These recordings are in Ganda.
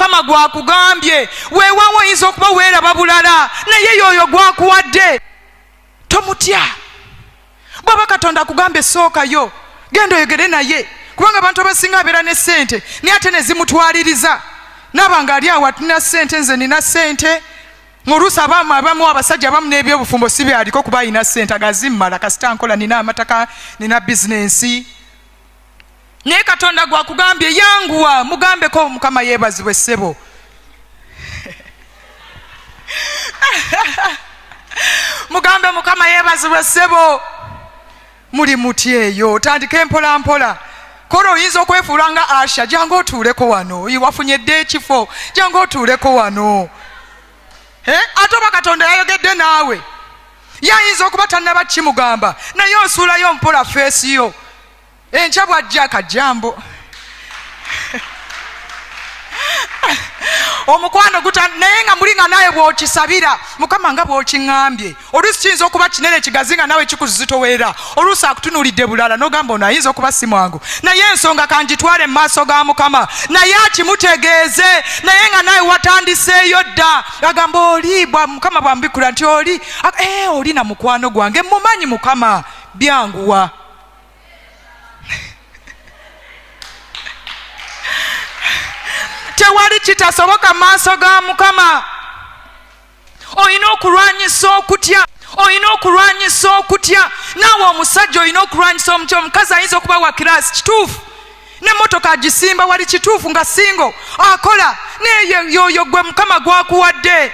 mukama gwakugambye weewawo oyinza okuba weeraba bulala naye yoyo gwakuwadde tomutya. Bw'aba Katonda akugambye sookayo genda oyogere naye kubanga abantu abasinga abeera ne ssente naye ate ne zimutwaliriza n'abanga ali awo atina ssente nze nina ssente. Oluusi abamu abasajja abamu n'ebyobufumbo si byaliko kuba alina ssente agazimmala kasita nkola nina amataka nina bizinensi. Naye Katonda gwakugambye yanguwa mugambeko mukama yeebazibwe ssebo. Mugambe mukama yeebazibwe ssebo. Muli muti eyo otandike mpola mpola. Kola oyinza okwefuula nga Asha jangu otuuleko wano wafunyedde ekifo jangu otuuleko wano. Ate oba Katonda yayogedde naawe yayinza okuba tannaba kimugamba naye osuulayo mpola feesi yo enkya bw'ajja akajambo. Omukwano naye nga muli nga naye bw'okisabira mukama nga bw'okiŋŋambye oluusi kiyinza okuba kinene kigazi nga nawe kikuzitoweera oluusi akutunuulidde bulala n'ogamba ono ayinza okuba si mwangu naye ensonga kangitwale mu maaso ga mukama naye akimutegeeze naye nga nawe watandiseeyo dda agamba oli mukama bwambikula nti oli na mukwano gwange mumanyi mukama byanguwa. Tewali kitasoboka maaso ga mukama. Oyina okulwanyisa okutya. Oyina okulwanyisa okutya. Naawe omusajja oyina okulwanyisa omutya. Omukazi ayinza okuba wa kirasi kituufu n'emmotoka agisimba wali kituufu nga singo akola naye yoyo gwe mukama gwakuwadde.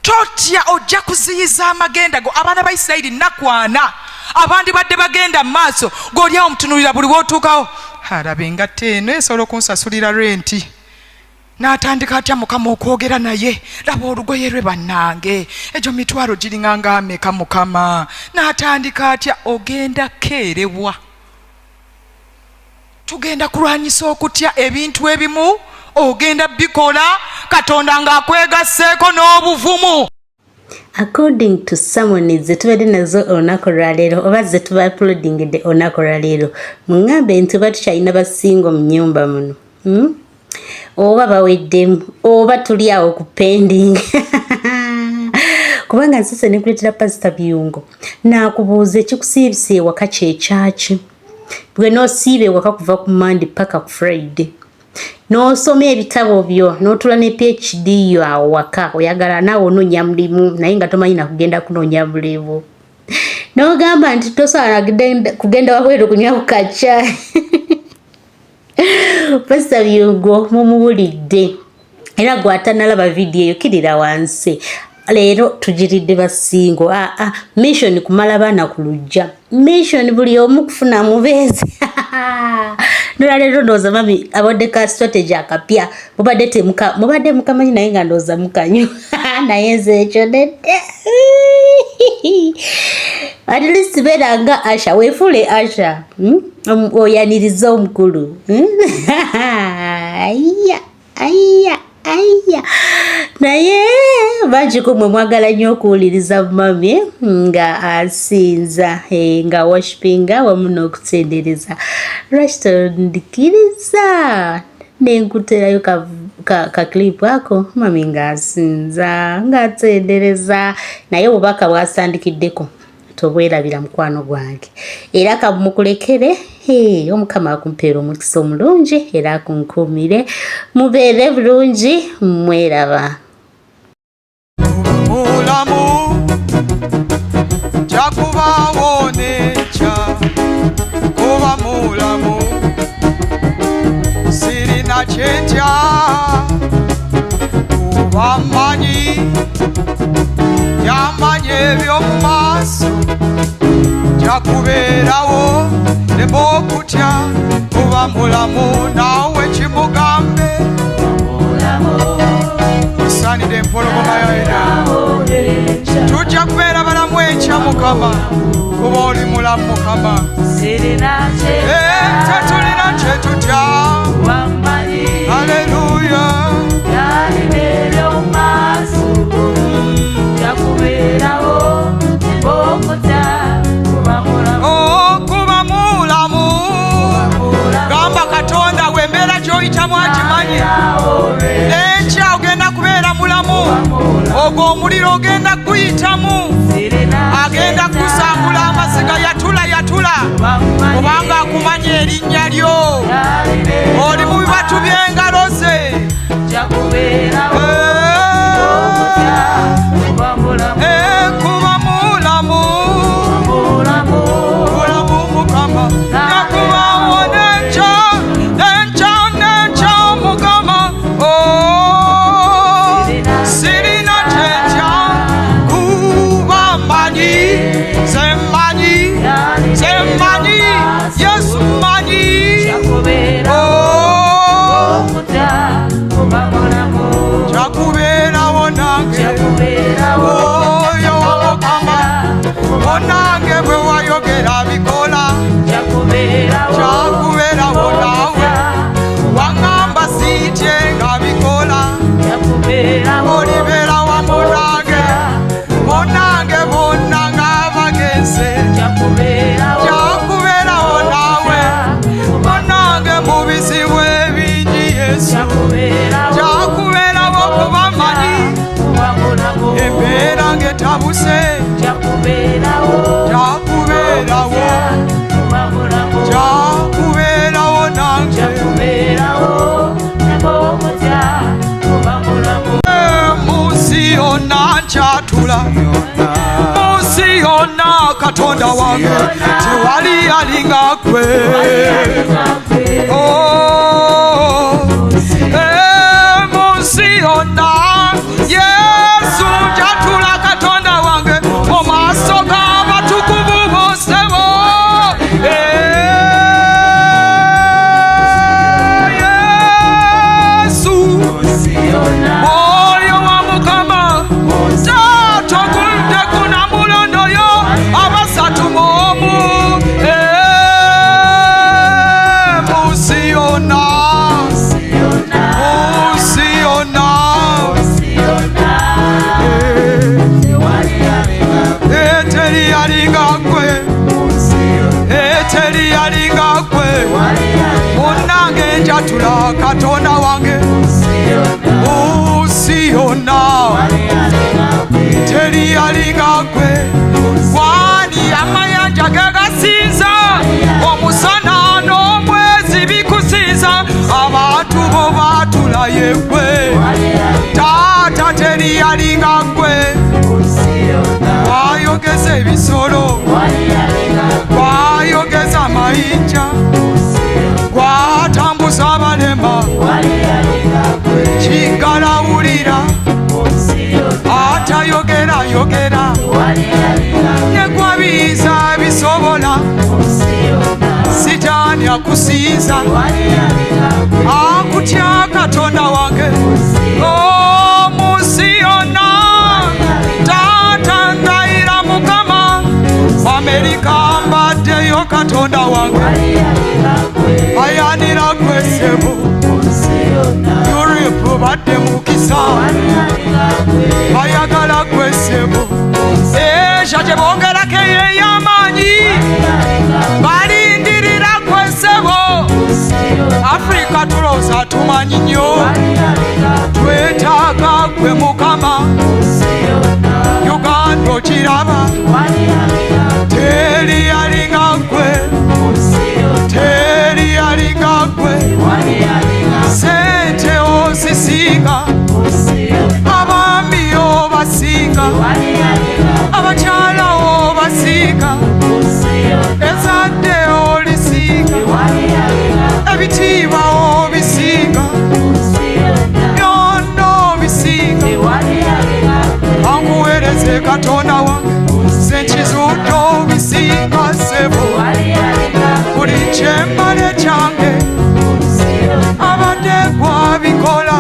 Totya ojja kuziyiza amagenda go. Abaana ba Isirayiri nakwana abandi badde bagenda mu maaso g'olyawo omutunuulira buli w'otuukawo alabe engatta eno esobola okunsasulira renti. N'atandika atya mukama okwogera naye laba olugoye lwe bannange egyo mitwalo giringanga ameka mukama. N'atandika atya ogenda keerebwa. Tugenda kulwanyisa okutya ebintu ebimu ogenda bikola Katonda ng'akwegasseeko n'obuvumu. According to someone ze tubadde nazo olunaku lwaleero oba ze tuba uploadingedde olunaku lwaleero muŋŋambe nti oba tukyalina basingo mu nnyumba muno oba baweddemu oba tuli awo ku pending kubanga nsose ne kuleetera pasita Biyungo naakubuuza ekikusiibisa ewaka kyekyaki bwe noosiiba ewaka kuva ku Monday paka ku Friday n'osoma ebitabo byo n'otula ne PhD yo awo waka oyagala naawe onoonya mulimu naye nga tomanyi na kugenda kunoonya buleebo n'ogamba nti tosobola kugenda wabweru kunywa ku kacaayi. Pasita Biyungo mumuwulidde era gwatanalaba vidiyo eyo kirira wansi. Leero tujiridde basingo mission kumala baana ku lujja mission buli omu kufuna mubeezi. Nolaleero ndowooza mami abadde ka strategy akapya mubadde mukamanyi naye nga ndowooza mukanyu naye nze ekyo nedde. At least beera nga Asha weefuule Asha oyaniriza omukulu. Aya naye banjiko mwe mwagala nnyo okuwuliriza mami nga asinza nga worshipinga wamu n'okutendereza. Ndikiriza nenkuterayo ka clip ako mami nga asinza nga atendereza naye obubaka bwasandikiddeko tobwerabira mukwano gwange era kamukulekere omukama akumpeera omukisa omulungi era akunkuumire mubeere bulungi mweraba. Mulamu jakubaawo nekya kuba mulamu sirina kyentya kuba mmanyi yamanyi eby'omu maaso jakubeerawo nebokutya kuba mulamu naawe kimugambe osaanidde empologoma yaera tujja kubeera balamu enkya mukama kuba oli mulamu mukama tetulina kyetutya. Haleluya. Kuba mulamu gamba Katonda wembeera gy'oyitamu agimanyi ogwo omuliro ogenda kuyitamu, agenda kusangula amaziga yatula kubanga akumanya erinnya lyo, oli mu bibatu by'engalo ze. Kuba mulamu Mukama, yakubawo n'enkya Mukama. Sirina kyentya kuba mmanyi, semmanyi Yesu mmanyi. Kyakubeerawo nange oyo Mukama, onange bwe wayogera bikola. Kyakubeerawo naawe waŋŋamba siitye nga bikola. Olibeera wamu nange bonna nga bagenze. Kyakubeerawo naawe onange mu bizibu ebingi Yesu. Kyakubeerawo kuba mmanyi embeera ng'etabuse. Kyakubeerawo nange munsi yonna nkyatula, munsi yonna Katonda wange tewali alinga ggwe. Munsi yonna Yesu nkyatula Katonda wange mu maaso g'abatukuvu bose bo. Yesu oyo wa Mukama, togudde kuna mulondo yo abasatu mu omu. Munsi yonna teri alinga ggwe, munnange njatula Katonda wange. Munsi yonna teri alinga ggwe, wani amayanja gegasinza, omusana n'omwezi bikusinza, abantu bo baatula yeggwe. Taata teri alinga ggwe, wayogeza ebisolo, wayogeza amayinja, watambuza abalema, kigalawulira atayogera negwabiiza bisobola. Sitaani akusinza, akutya Katonda wange. Munsi yonna taata ndayira Mukama, Amerika mbaddeyo Katonda wange. Ayanira ggwe ssebo, Europe badde mukisa, ayagala ggwe ssebo. Asia gye bongerako ey'amaanyi, balindirira ggwe ssebo. Afrika tulowooza tumanyi nnyo, twetaaga ggwe Mukama. Uganda okiraba, teri alinga ggwe, teri alinga ggwe. Sente ozisinga, abaami obasinga, abakyala obasinga, ezadde olisinga, ebitiibwa obisinga, byonna obisinga. Ankuweereze Katonda wange, senkizudde obisinga ssebo. Buli kyembale kyange abadde gwabikola.